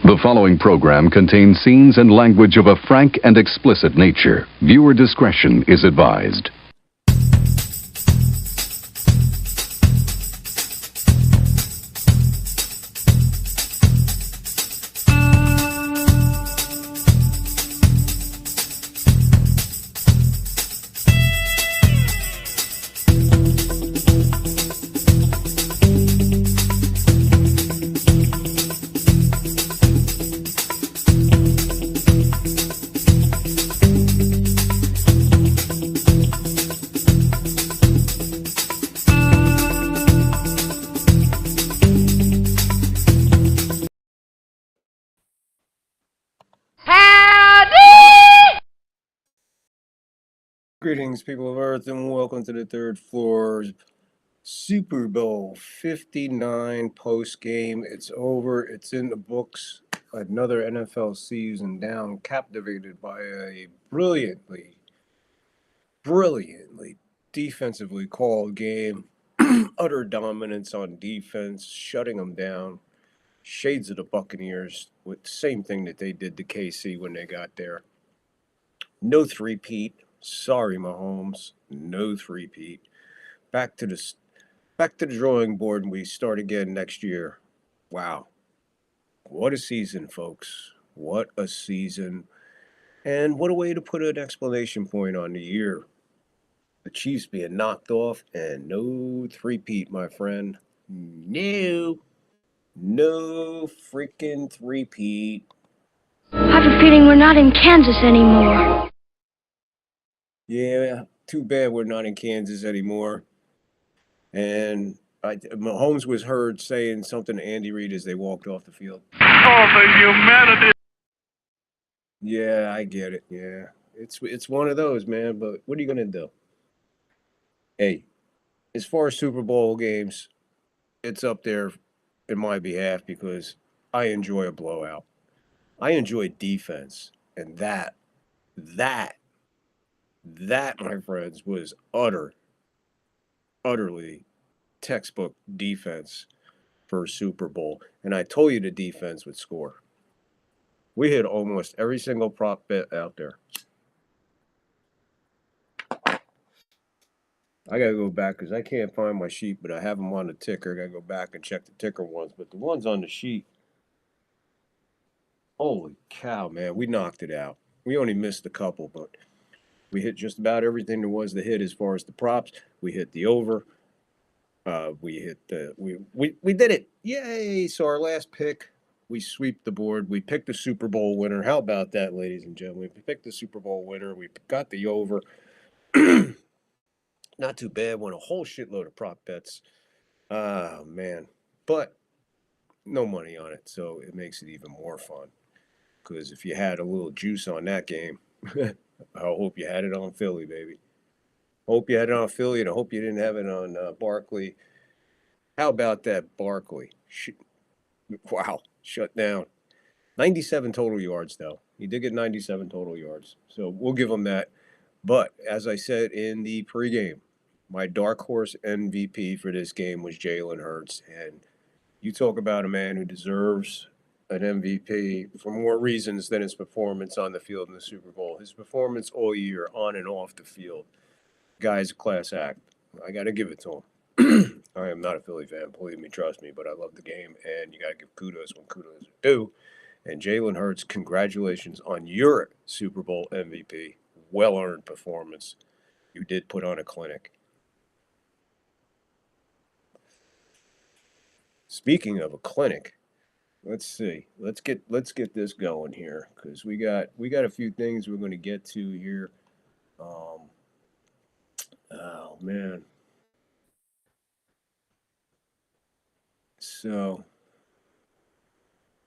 The following program contains scenes and language of a frank and explicit nature. Viewer discretion is advised. Greetings, people of Earth, and welcome to the third floor's Super Bowl 59 post game. It's over. It's in the books. Another NFL season down, captivated by a brilliantly defensively called game. Utter dominance on defense, shutting them down. Shades of the Buccaneers with the same thing that they did to KC when they got there. No three-peat. Sorry, Mahomes. No three-peat. Back to the drawing board, and we start again next year. Wow. What a season, folks. What a season. And what a way to put an exclamation point on the year. The Chiefs being knocked off, and no three-peat, my friend. No freaking three-peat. I have a feeling we're not in Kansas anymore. Yeah, too bad we're not in Kansas anymore. And Mahomes was heard saying something to Andy Reid as they walked off the field. Oh, the humanity. Yeah, I get it. Yeah, it's one of those, man. But what are you gonna do? Hey, as far as Super Bowl games, it's up there in my behalf because I enjoy a blowout. I enjoy defense, and that, my friends, was utterly textbook defense for a Super Bowl. And I told you the defense would score. We hit almost every single prop bet out there. I got to go back because I can't find my sheet, but I have them on the ticker. I got to go back and check the ticker ones. But the ones on the sheet, holy cow, man, we knocked it out. We only missed a couple, but we hit just about everything there was to hit as far as the props. We hit the over. We did it. Yay. So our last pick, we sweep the board. We picked the Super Bowl winner. How about that, ladies and gentlemen? We picked the Super Bowl winner. We got the over. Not too bad. Won a whole shitload of prop bets. Man. But no money on it, so it makes it even more fun. Because if you had a little juice on that game, I hope you had it on Philly, baby. Hope you had it on Philly, and I hope you didn't have it on Barkley. How about that Barkley? Wow, shut down. 97 total yards, though. He did get 97 total yards, so we'll give him that. But as I said in the pregame, my dark horse MVP for this game was Jalen Hurts. And you talk about a man who deserves an MVP for more reasons than his performance on the field in the Super Bowl. His performance all year, on and off the field. Guy's a class act. I got to give it to him. I am not a Philly fan, believe me, trust me, but I love the game, and you got to give kudos when kudos are due. And Jalen Hurts, congratulations on your Super Bowl MVP. Well-earned performance. You did put on a clinic. Speaking of a clinic, let's see. Let's get this going here because we got a few things we're going to get to here. Oh man. So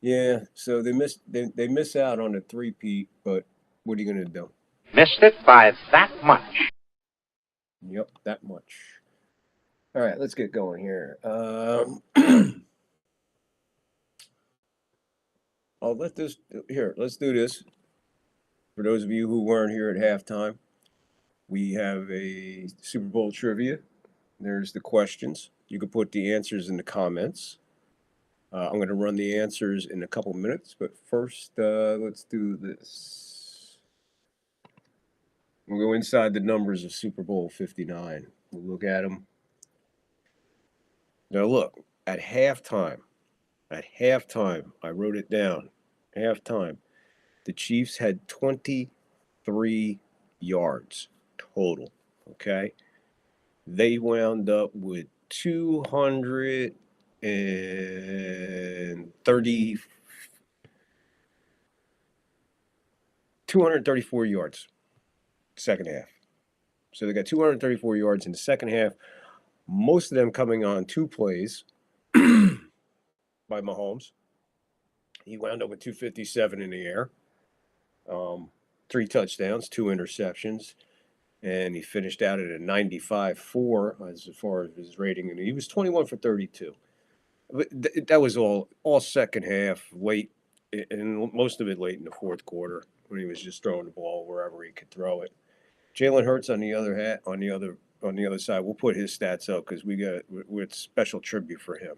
yeah, so they miss out on a three-peat, but what are you going to do? Missed it by that much. Yep, that much. All right, let's get going here. Let's do this. For those of you who weren't here at halftime, we have a Super Bowl trivia. There's the questions. You can put the answers in the comments. I'm going to run the answers in a couple minutes, but first, let's do this. We'll go inside the numbers of Super Bowl 59. We'll look at them. Now, look, at halftime, I wrote it down. Halftime, the Chiefs had 23 yards total. Okay. They wound up with 234 yards second half. So they got 234 yards in the second half, most of them coming on 2 plays by Mahomes. He wound up with 257 in the air, 3 touchdowns, 2 interceptions, and he finished out at a 95.4 as far as his rating, and he was 21 for 32. But that was all second half, late, and most of it late in the fourth quarter when he was just throwing the ball wherever he could throw it. Jalen Hurts on the other side, we'll put his stats up because with special tribute for him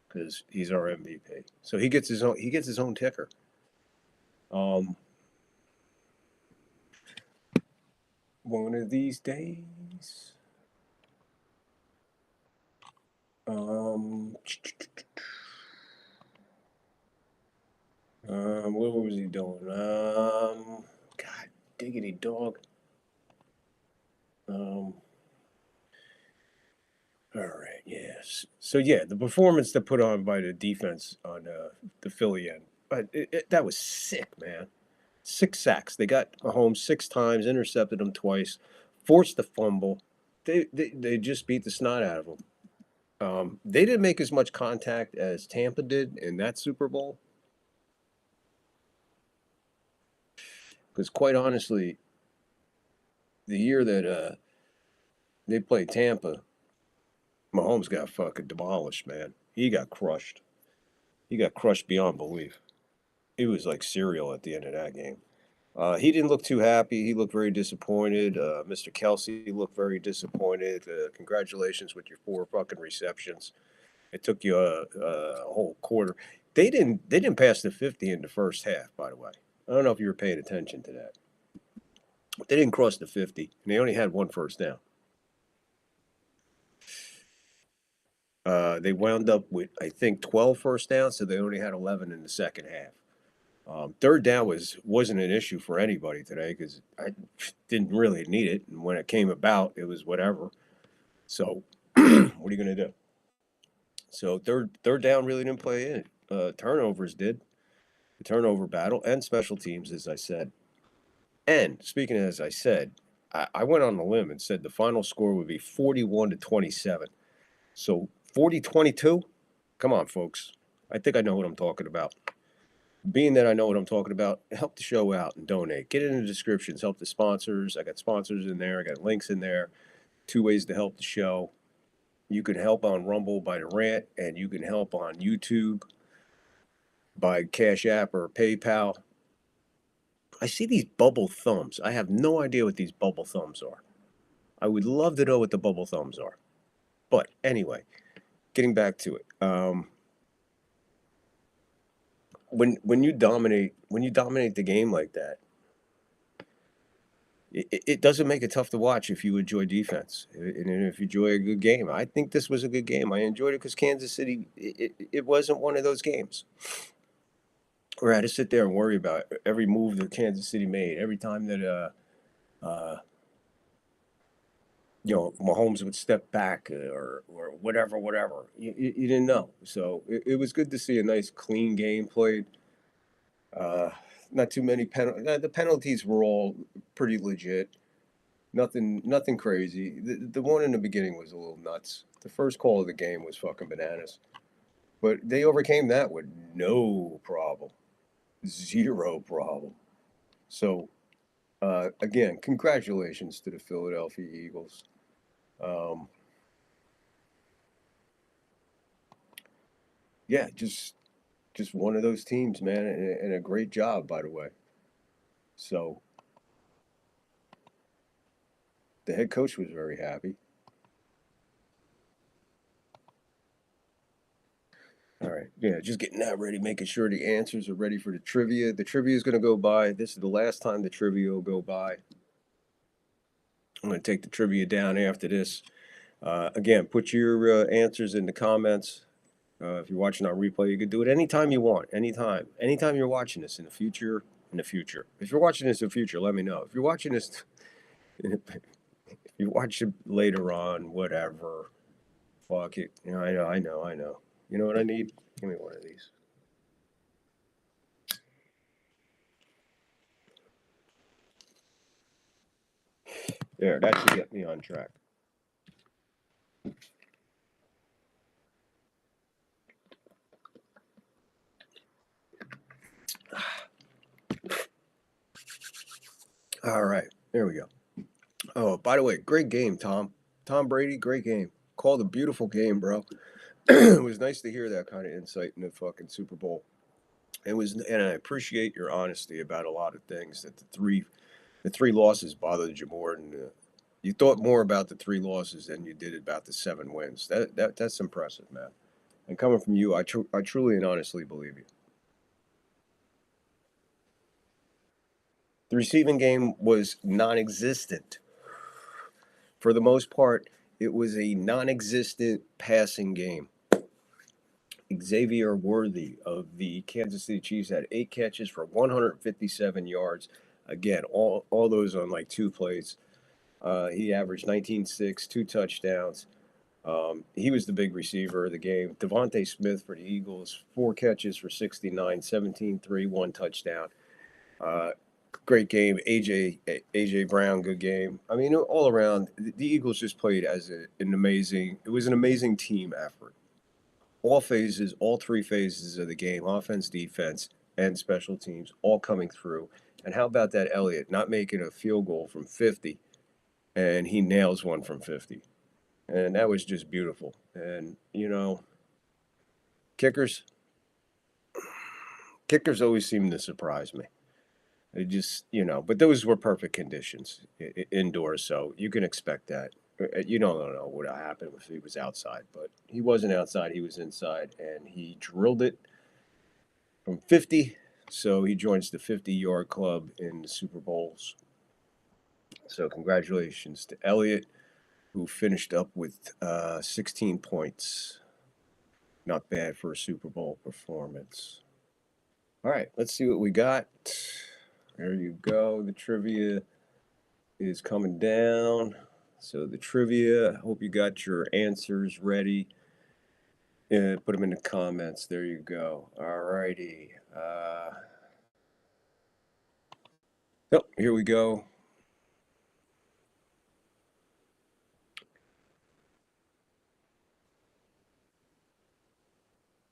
because he's our MVP. So he gets his own ticker. One of these days. What was he doing? God diggity dog. All right, yes. So yeah, the performance that put on by the defense on the Philly end, that was sick, man. 6 sacks. They got Mahomes 6 times, intercepted him twice, forced the fumble. They just beat the snot out of him. They didn't make as much contact as Tampa did in that Super Bowl. Because quite honestly, the year that they played Tampa, Mahomes got fucking demolished, man. He got crushed. He got crushed beyond belief. It was like cereal at the end of that game. He didn't look too happy. He looked very disappointed. Mr. Kelsey looked very disappointed. Congratulations with your 4 fucking receptions. It took you a whole quarter. They didn't pass the 50 in the first half, by the way. I don't know if you were paying attention to that. They didn't cross the 50, and they only had 1 first down. They wound up with, I think, 12 first downs, so they only had 11 in the second half. Third down wasn't an issue for anybody today because I didn't really need it, and when it came about, it was whatever. So, what are you going to do? So third down really didn't play in it. Turnovers did. The turnover battle and special teams, as I said. And speaking of, as I said, I went on the limb and said the final score would be 41-27. So 40-22? Come on, folks. I think I know what I'm talking about. Being that I know what I'm talking about, help the show out and donate. Get it in the descriptions. Help the sponsors. I got sponsors in there. I got links in there. 2 ways to help the show. You can help on Rumble by the rant, and you can help on YouTube by Cash App or PayPal. I see these bubble thumbs. I have no idea what these bubble thumbs are. I would love to know what the bubble thumbs are. But anyway, getting back to it. When you dominate the game like that, it doesn't make it tough to watch if you enjoy defense and if you enjoy a good game. I think this was a good game. I enjoyed it because Kansas City, it wasn't one of those games where I had to sit there and worry about every move that Kansas City made, every time that Mahomes would step back or whatever. You didn't know. So it was good to see a nice, clean game played. Not too many penalties. The penalties were all pretty legit. Nothing crazy. The one in the beginning was a little nuts. The first call of the game was fucking bananas. But they overcame that with no problem. 0 problem. So, again, congratulations to the Philadelphia Eagles. Yeah, just one of those teams, man, and a great job, by the way. So, the head coach was very happy. All right. Yeah, just getting that ready, making sure the answers are ready for the trivia. The trivia is going to go by. This is the last time the trivia will go by. I'm going to take the trivia down after this. Again, put your answers in the comments. If you're watching on replay, you can do it anytime you want. Anytime you're watching this in the future. If you're watching this in the future, let me know. If you're watching this, if you watch it later on, whatever. Fuck it. You know, I know. You know what I need? Give me one of these. There, that should get me on track. All right, there we go. Oh, by the way, great game, Tom. Tom Brady, great game. Called a beautiful game, bro. It was nice to hear that kind of insight in the fucking Super Bowl. It was, and I appreciate your honesty about a lot of things. That the three losses bothered you more, and you thought more about the 3 losses than you did about the 7 wins. That's impressive, man. And coming from you, I truly and honestly believe you. The receiving game was non-existent. For the most part, it was a non-existent passing game. Xavier Worthy of the Kansas City Chiefs had 8 catches for 157 yards. Again, all those on like 2 plays. He averaged 19.6, 2 touchdowns. He was the big receiver of the game. Devontae Smith for the Eagles, 4 catches for 69, 17-3, 1 touchdown. Great game. AJ Brown, good game. I mean, all around, the Eagles just played as an amazing team effort. All 3 phases of the game, offense, defense, and special teams, all coming through. And how about that Elliott not making a field goal from 50, and he nails one from 50. And that was just beautiful. And, you know, kickers always seem to surprise me. It just, you know, but those were perfect conditions indoors, so you can expect that. You don't know what would have happened if he was outside, but he wasn't outside, he was inside, and he drilled it from 50, so he joins the 50-yard club in the Super Bowls. So congratulations to Elliott, who finished up with 16 points. Not bad for a Super Bowl performance. All right, let's see what we got. There you go. The trivia is coming down. So the trivia, I hope you got your answers ready. Put them in the comments. There you go. All righty. Here we go.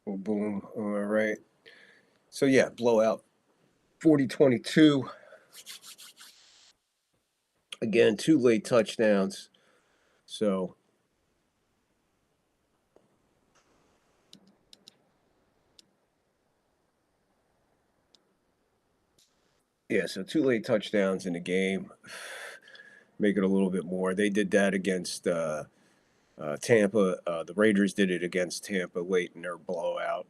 Boom. All right. So, yeah, blowout 40-22. Again, 2 late touchdowns. So, yeah, so 2 late touchdowns in the game. Make it a little bit more. They did that against Tampa. The Raiders did it against Tampa late in their blowout.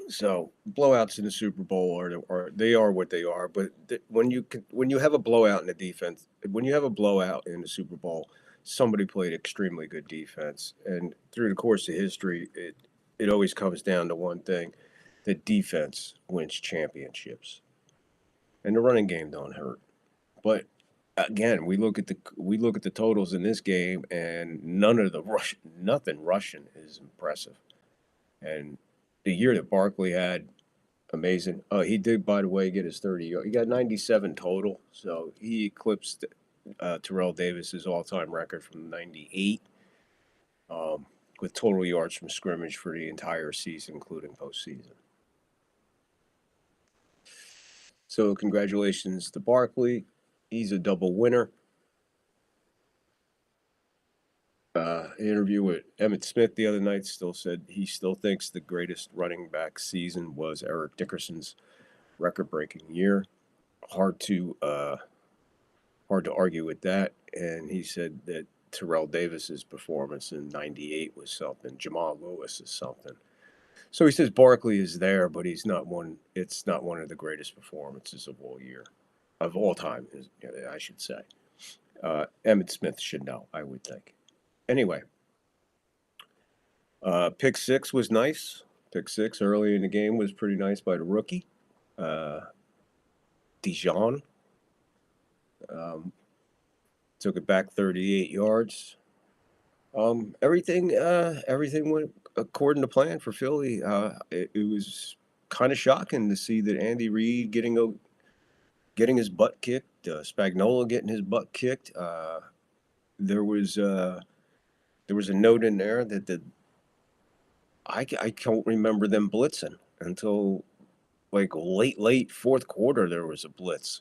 So blowouts in the Super Bowl are they are what they are. But when you have a blowout in the defense, when you have a blowout in the Super Bowl, somebody played extremely good defense. And through the course of history, it always comes down to one thing: the defense wins championships, and the running game don't hurt. But again, we look at the totals in this game, and nothing Russian is impressive. And the year that Barkley had, amazing. He did, by the way, get his 30. He got 97 total, so he eclipsed Terrell Davis's all-time record from 98 with total yards from scrimmage for the entire season, including postseason. So congratulations to Barkley. He's a double winner. Interview with Emmitt Smith the other night said he still thinks the greatest running back season was Eric Dickerson's record-breaking year. Hard to argue with that. And he said that Terrell Davis's performance in '98 was something. Jamal Lewis is something. So he says Barkley is there, but he's not one. It's not one of the greatest performances of all time, I should say. Emmitt Smith should know, I would think. Anyway, pick six was nice. Pick six early in the game was pretty nice by the rookie, Dijon. Took it back 38 yards. Everything went according to plan for Philly. It was kind of shocking to see that Andy Reid getting his butt kicked, Spagnuolo getting his butt kicked. There was a note in there that I can't remember them blitzing until like late fourth quarter. There was a blitz,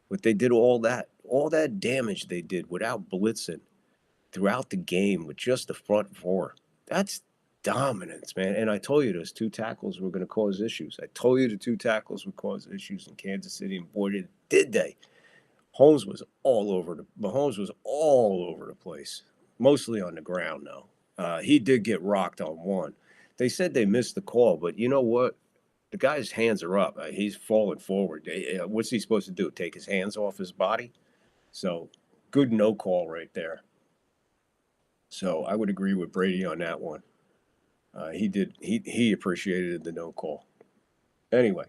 but they did all that damage they did without blitzing throughout the game with just the front four. That's dominance, man. And I told you those two tackles were going to cause issues. I told you the two tackles would cause issues in Kansas City, and boy, did they. Mahomes was all over the place, mostly on the ground, though. He did get rocked on one. They said they missed the call, but you know what? The guy's hands are up. He's falling forward. What's he supposed to do? Take his hands off his body? So, good no call right there. So I would agree with Brady on that one. He appreciated the no call. Anyway,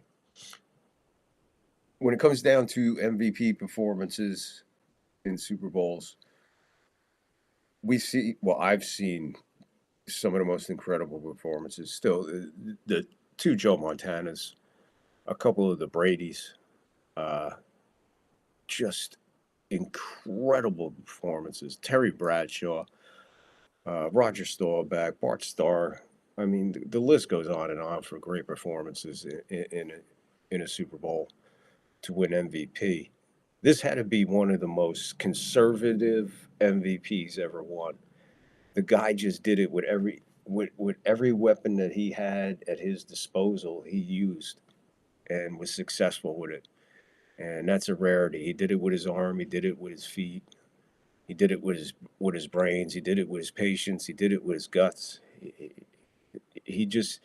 when it comes down to MVP performances in Super Bowls, I've seen some of the most incredible performances. Still, the two Joe Montanas, a couple of the Bradys, just incredible performances. Terry Bradshaw. Roger Staubach, Bart Starr. I mean, the list goes on and on for great performances in a Super Bowl to win MVP. This had to be one of the most conservative MVPs ever won. The guy just did it with every weapon that he had at his disposal. He used and was successful with it, and that's a rarity. He did it with his arm. He did it with his feet. He did it with his brains. He did it with his patience. He did it with his guts. He just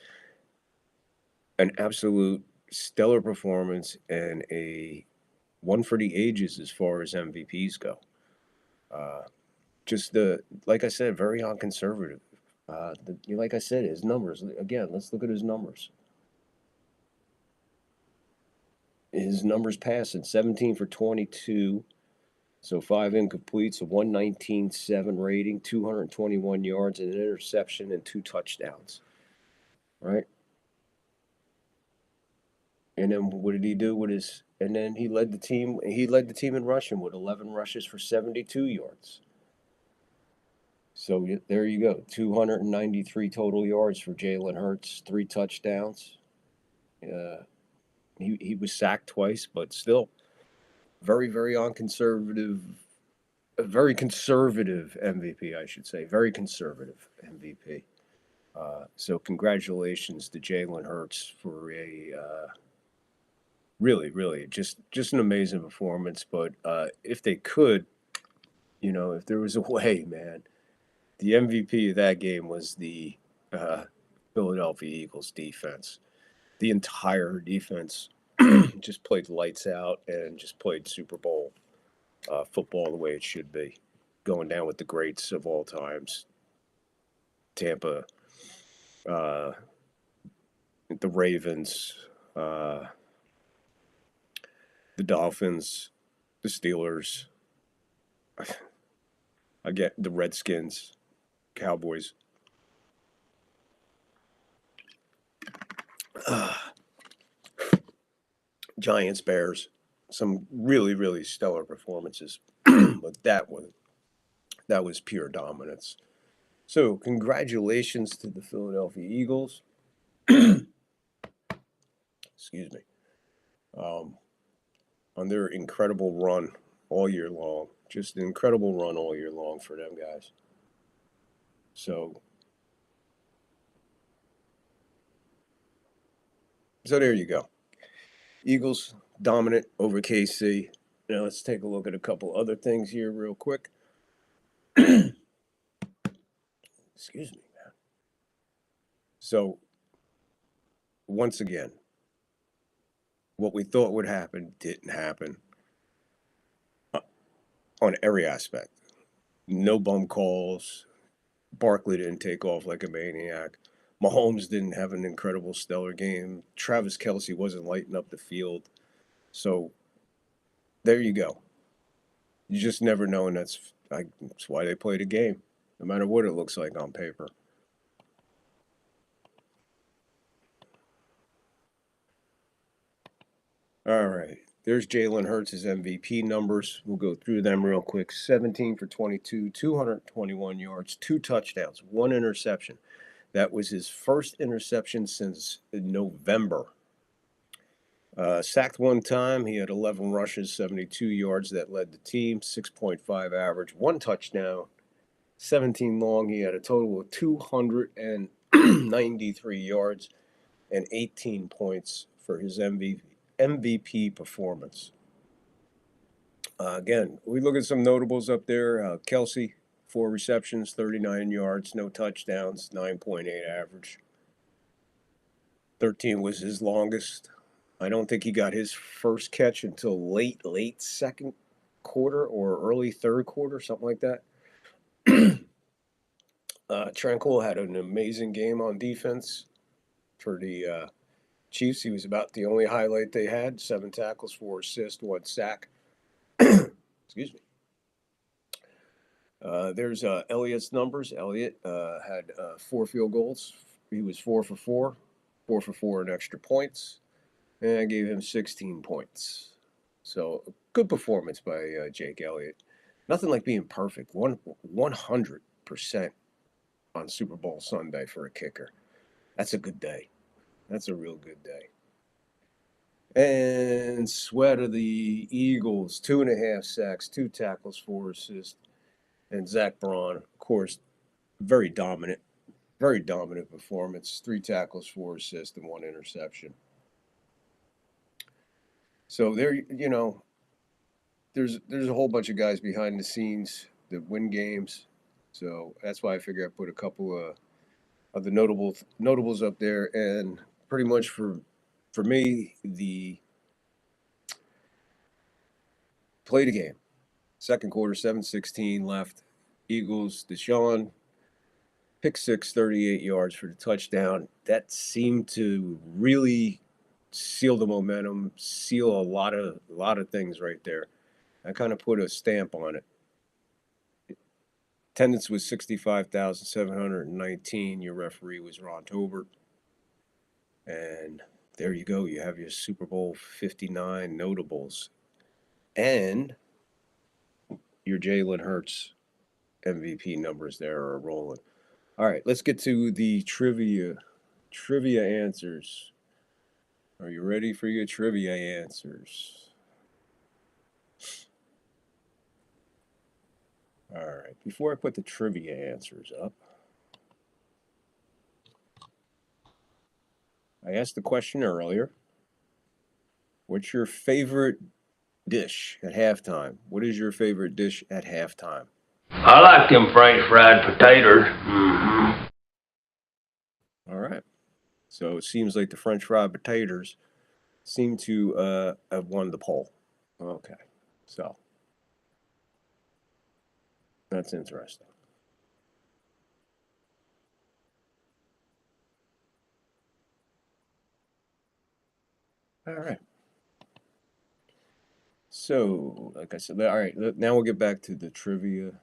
an absolute stellar performance and a one for the ages as far as MVPs go. Like I said, very unconservative. Like I said, his numbers. Again, let's look at his numbers. His numbers passing 17 for 22. So 5 incompletes, a 119.7 rating, 221 yards, an interception, and 2 touchdowns. Right? And then what did he do with his? And then he led the team. He led the team in rushing with 11 rushes for 72 yards. So there you go, 293 total yards for Jalen Hurts, 3 touchdowns. He was sacked twice, but still. Very, very unconservative, a very conservative MVP, I should say. Very conservative MVP. So congratulations to Jalen Hurts for a really just an amazing performance. But if they could, if there was a way, man, the MVP of that game was the Philadelphia Eagles defense. The entire defense just played lights out and just played Super Bowl football the way it should be. Going down with the greats of all times. Tampa, the Ravens, the Dolphins, the Steelers, I get the Redskins, Cowboys. Giants, Bears, some really, really stellar performances, but that was pure dominance. So, congratulations to the Philadelphia Eagles. Excuse me. On their incredible run all year long. Just an incredible run all year long for them guys. So there you go. Eagles dominant over KC. Now let's take a look at a couple other things here real quick. Excuse me, man. So, once again, what we thought would happen didn't happen on every aspect. No bum calls. Barkley didn't take off like a maniac. Mahomes didn't have an incredible stellar game. Travis Kelce wasn't lighting up the field. So there you go. You just never know, and that's why they play the game, no matter what it looks like on paper. All right. There's Jalen Hurts' MVP numbers. We'll go through them real quick. 17 for 22, 221 yards, 2 touchdowns, 1 interception. That was his first interception since November. Sacked 1 time. He had 11 rushes, 72 yards. That led the team. 6.5 average, 1 touchdown, 17 long. He had a total of 293 yards and 18 points for his MVP performance. Again, we look at some notables up there. Kelce, 4 receptions, 39 yards, no touchdowns, 9.8 average. 13 was his longest. I don't think he got his first catch until late second quarter or early third quarter, something like that. Tranquil had an amazing game on defense for the Chiefs. He was about the only highlight they had. 7 tackles, 4 assists, 1 sack. Excuse me. There's Elliott's numbers. Elliott had 4 field goals. He was 4 for 4, 4 for 4 in extra points, and I gave him 16 points. So good performance by Jake Elliott. Nothing like being perfect. 100% on Super Bowl Sunday for a kicker. That's a good day. That's a real good day. And Sweat of the Eagles, 2.5 sacks, 2 tackles, 4 assists. And Zach Braun, of course, very dominant performance. 3 tackles, 4 assists, and 1 interception. So there's a whole bunch of guys behind the scenes that win games. So that's why I figure I put a couple of the notables up there, and pretty much for me, the play the game. Second quarter, 7:16 left. Eagles, Deshaun, pick 6, 38 yards for the touchdown. That seemed to really seal the momentum, seal a lot of things right there. I kind of put a stamp on it. Attendance was 65,719. Your referee was Ron Tobert. And there you go. You have your Super Bowl 59 notables. And your Jalen Hurts MVP numbers there are rolling. All right, let's get to the trivia answers. Are you ready for your trivia answers? All right, before I put the trivia answers up, I asked the question earlier. What's your favorite dish at halftime? What is your favorite dish at halftime? I like them French fried potatoes. Mm-hmm. All right. So it seems like the French fried potatoes seem to have won the poll. Okay. So that's interesting. All right. So, like I said, all right, now we'll get back to the trivia.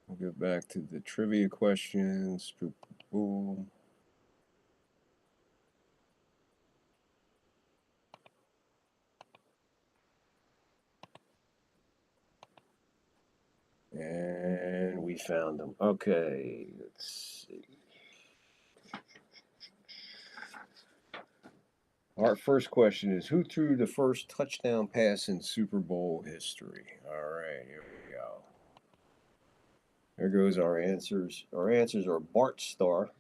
We'll get back to the trivia questions. Boom. And we found them. Okay, let's see. Our first question is, who threw the first touchdown pass in Super Bowl history? All right, here we go. There goes our answers. Our answers are Bart Starr.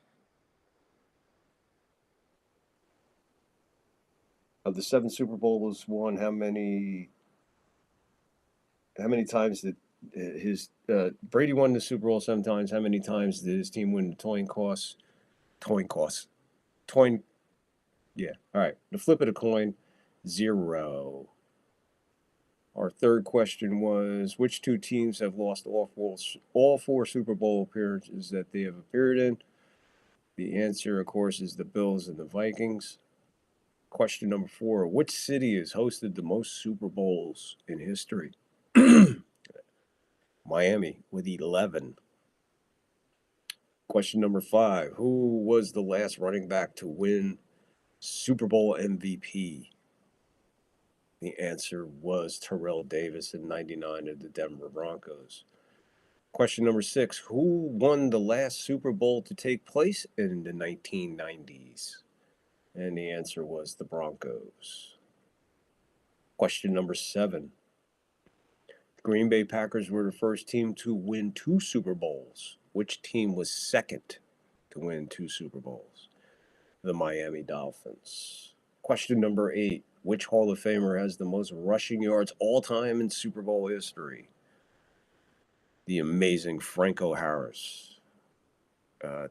Of the 7 Super Bowls won, how many times did Brady won the Super Bowl 7 times. How many times did his team win the coin toss? Yeah. All right. The flip of the coin, 0. Our third question was, which two teams have lost all 4 Super Bowl appearances that they have appeared in? The answer, of course, is the Bills and the Vikings. Question number 4, which city has hosted the most Super Bowls in history? Miami with 11. Question number 5, who was the last running back to win Super Bowl MVP? The answer was Terrell Davis in 99 of the Denver Broncos. Question number 6, who won the last Super Bowl to take place in the 1990s? And the answer was the Broncos. Question number 7, the Green Bay Packers were the first team to win 2 Super Bowls. Which team was second to win 2 Super Bowls? The Miami Dolphins. Question number 8, which Hall of Famer has the most rushing yards all time in Super Bowl history? The amazing Franco Harris.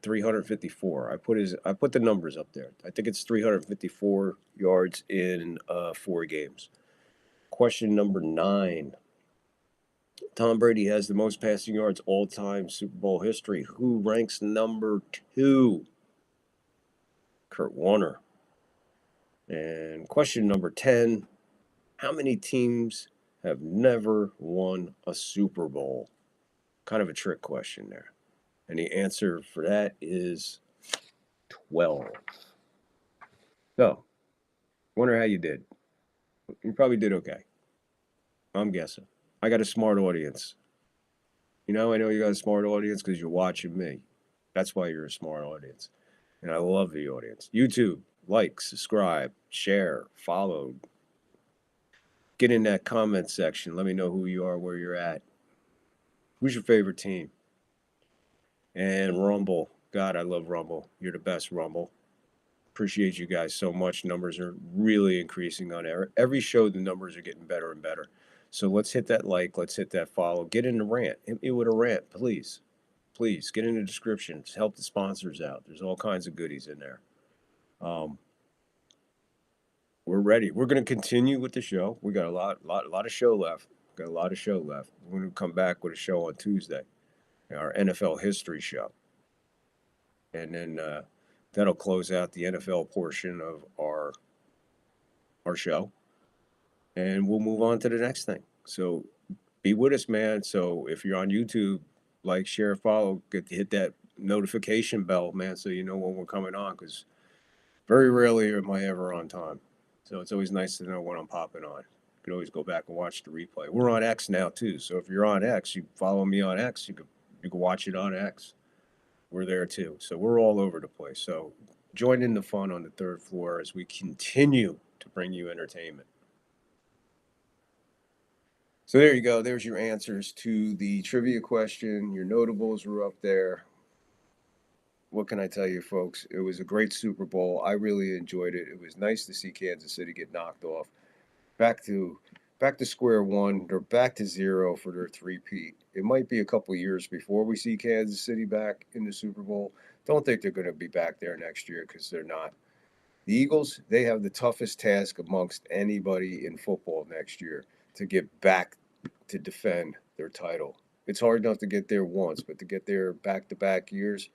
354. I put the numbers up there. I think it's 354 yards in 4 games. Question number 9. Tom Brady has the most passing yards all time Super Bowl history. Who ranks number 2? Kurt Warner. And question number 10, how many teams have never won a Super Bowl? Kind of a trick question there. And the answer for that is 12. So, wonder how you did. You probably did okay. I'm guessing. I got a smart audience. I know you got a smart audience because you're watching me. That's why you're a smart audience. And I love the audience. YouTube, like, subscribe, share, follow. Get in that comment section. Let me know who you are, where you're at. Who's your favorite team? And Rumble. God, I love Rumble. You're the best, Rumble. Appreciate you guys so much. Numbers are really increasing on every show. The numbers are getting better and better. So let's hit that like. Let's hit that follow. Get in the rant. Hit me with a rant, please. Please, get in the description. Help the sponsors out. There's all kinds of goodies in there. We're ready. We're going to continue with the show. We got a lot of show left. We're going to come back with a show on Tuesday, our NFL history show. And then that'll close out the NFL portion of our show. And we'll move on to the next thing. So be with us, man. So if you're on YouTube, like, share, follow, hit that notification bell, man, so you know when we're coming on, because very rarely am I ever on time. So it's always nice to know when I'm popping on. You can always go back and watch the replay. We're on X now, too. So if you're on X, you follow me on X, you can watch it on X. We're there, too. So we're all over the place. So join in the fun on the 3rd floor as we continue to bring you entertainment. So there you go. There's your answers to the trivia question. Your notables were up there. What can I tell you, folks? It was a great Super Bowl. I really enjoyed it. It was nice to see Kansas City get knocked off. Back to square one. They're back to 0 for their three-peat. It might be a couple years before we see Kansas City back in the Super Bowl. Don't think they're going to be back there next year, because they're not. The Eagles, they have the toughest task amongst anybody in football next year, to get back to defend their title. It's hard enough to get there once, but to get there back-to-back years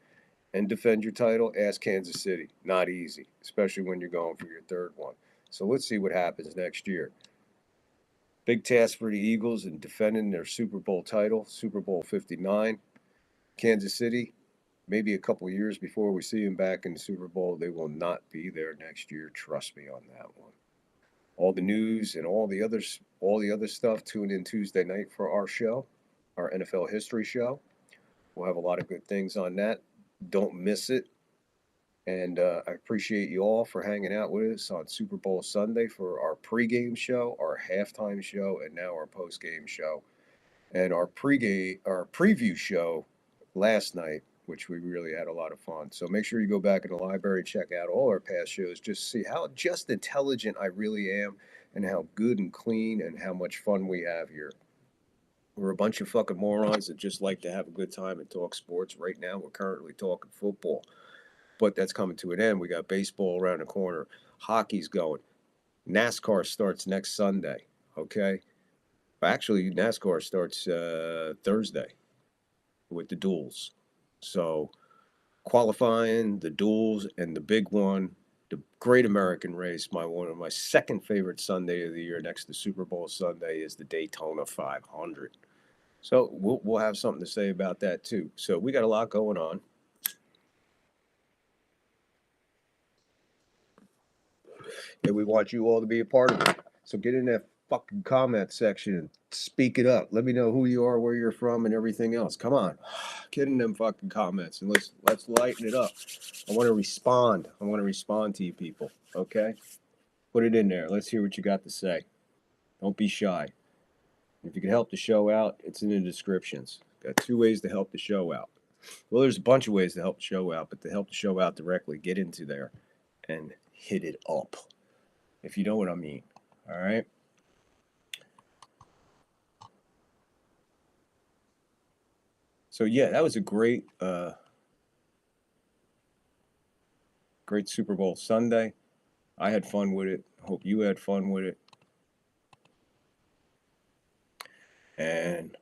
and defend your title, ask Kansas City. Not easy, especially when you're going for your 3rd one. So let's see what happens next year. Big task for the Eagles in defending their Super Bowl title, Super Bowl 59. Kansas City, maybe a couple years before we see them back in the Super Bowl, they will not be there next year. Trust me on that one. All the news and all the other stuff, tune in Tuesday night for our show, our NFL history show. We'll have a lot of good things on that. Don't miss it. And I appreciate you all for hanging out with us on Super Bowl Sunday for our pregame show, our halftime show, and now our postgame show. And our preview show last night, which we really had a lot of fun. So make sure you go back in the library, check out all our past shows, just to see how just intelligent I really am, and how good and clean and how much fun we have here. We're a bunch of fucking morons that just like to have a good time and talk sports. Right now, we're currently talking football, but that's coming to an end. We got baseball around the corner, hockey's going, NASCAR starts next Sunday. Okay, actually, NASCAR starts Thursday with the duels. So qualifying, the duels, and the big one, the Great American Race. One of my second favorite Sunday of the year, next to Super Bowl Sunday, is the Daytona 500. So we'll have something to say about that too. So we got a lot going on. And we want you all to be a part of it. So get in that fucking comment section and speak it up. Let me know who you are, where you're from, and everything else. Come on. Get in them fucking comments and let's lighten it up. I want to respond. I want to respond to you people. Okay? Put it in there. Let's hear what you got to say. Don't be shy. If you can help the show out, it's in the descriptions. Got 2 ways to help the show out. Well, there's a bunch of ways to help the show out, but to help the show out directly, get into there and hit it up. If you know what I mean. All right? So, yeah, that was a great Super Bowl Sunday. I had fun with it. Hope you had fun with it. And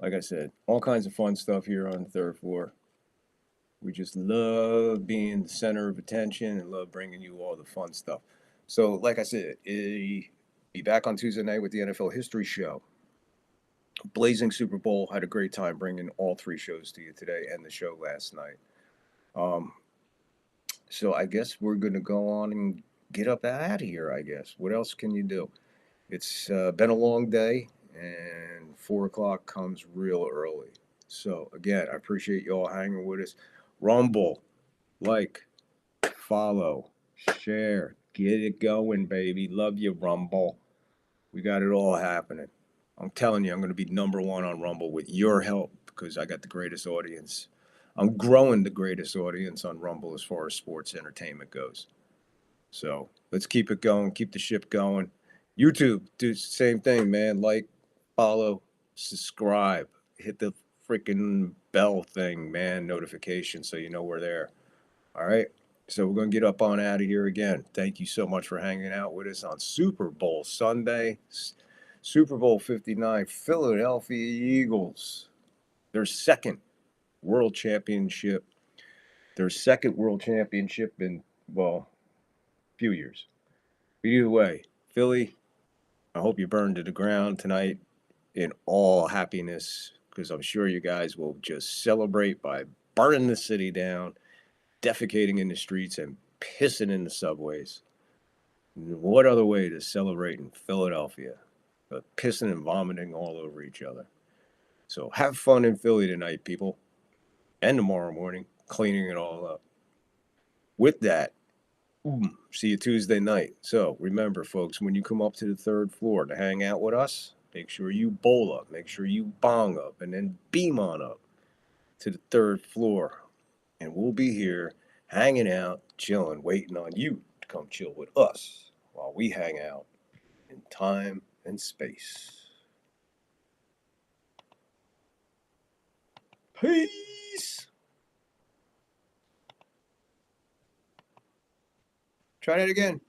like I said, all kinds of fun stuff here on the 3rd floor. We just love being the center of attention and love bringing you all the fun stuff. So, like I said, be back on Tuesday night with the NFL History Show. Blazing Super Bowl. Had a great time bringing all 3 shows to you today and the show last night. So I guess we're going to go on and get up out of here, I guess. What else can you do? It's been a long day, and 4 o'clock comes real early. So, again, I appreciate you all hanging with us. Rumble, like, follow, share, get it going, baby. Love you, Rumble. We got it all happening. I'm telling you, I'm going to be #1 on Rumble with your help because I got the greatest audience. I'm growing the greatest audience on Rumble as far as sports entertainment goes. So let's keep it going, keep the ship going. YouTube, do the same thing, man. Like, follow, subscribe, hit the freaking bell thing, man, notification so you know we're there. All right? So we're going to get up on out of here again. Thank you so much for hanging out with us on Super Bowl Sunday. Super Bowl 59, Philadelphia Eagles. Their second world championship. Their second world championship in, well, a few years. But either way, Philly, I hope you burn to the ground tonight in all happiness because I'm sure you guys will just celebrate by burning the city down, defecating in the streets, and pissing in the subways. What other way to celebrate in Philadelphia but pissing and vomiting all over each other? So have fun in Philly tonight, people, and tomorrow morning, cleaning it all up. With that, see you Tuesday night. So remember, folks, when you come up to the 3rd floor to hang out with us, make sure you bowl up, make sure you bong up, and then beam on up to the 3rd floor. And we'll be here hanging out, chilling, waiting on you to come chill with us while we hang out in time and space. Peace. Try that again.